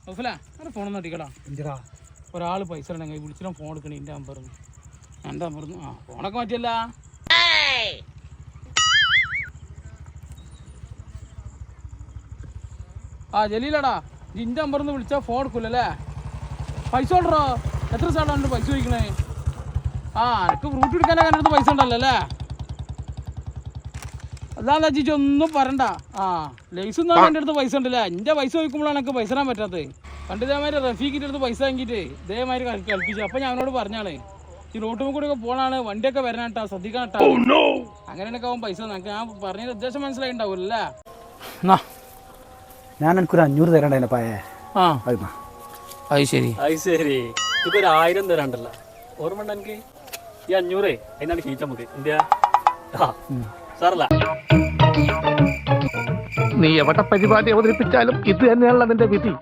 ഫോണൊന്നും അടിക്കടാ. എന്തിനാ ഒരാൾ പൈസ ഉണ്ടെങ്കിൽ വിളിച്ചിട്ട് ഫോൺ എടുക്കണേ. എൻ്റെ നമ്പറിന്ന് എൻ്റെ നമ്പറിന്ന് ഫോണൊക്കെ മാറ്റിയല്ല. ജലീലടാ, നിന്റെ നമ്പറിന്ന് വിളിച്ചാൽ ഫോൺ എടുക്കൂലല്ലേ? പൈസ കൊണ്ടോ? എത്ര സാറാണ് പൈസ ചോദിക്കണേ? എനിക്ക് ഫ്രൂട്ട് എടുക്കാനൊക്കെ എൻ്റെ അടുത്ത് പൈസ ഉണ്ടല്ലോ അല്ലേ? അതാ ചേച്ചി ഒന്നും പറയണ്ട. ലൈസ് ഒന്നും എൻ്റെ അടുത്ത് പൈസ ഉണ്ടല്ലേ? എൻ്റെ പൈസ ചോദിക്കുമ്പോഴാണ് എനിക്ക് പൈസ തരാൻ പറ്റാത്തത്. പണ്ട് ഇതേമാതിരി റഫീഖിൻ്റെ അടുത്ത് പൈസ വാങ്ങിയിട്ട് ഇതേമാതിരി കളിപ്പിച്ചു. അപ്പം ഞാനോട് പറഞ്ഞാളേ, ഈ റോട്ടും കൂടെ ഒക്കെ പോണാണ്, വണ്ടിയൊക്കെ വരാനാട്ടാ, ശ്രദ്ധിക്കാനാട്ടാ. അങ്ങനെയൊക്കെ ആവും പൈസ. ഞാൻ പറഞ്ഞതിൻ്റെ ഉദ്ദേശം മനസ്സിലായിണ്ടാവൂല്ലേ? ഞാൻ എനിക്കൊരു 500 തരണ്ടേ പായേ. അത് ശരി ഇപ്പൊ 1000 തരാണ്ടല്ല. ഓർമ്മ ഉണ്ടോ എനിക്ക്? ഈ 500 അതിനാണ് ചീച്ച നമുക്ക് ഇന്ത്യ സാറല്ല. നീ എവിടെ പരിപാടി അവതരിപ്പിച്ചാലും ഇത് തന്നെയാണല്ലോ നിന്റെ വിധി.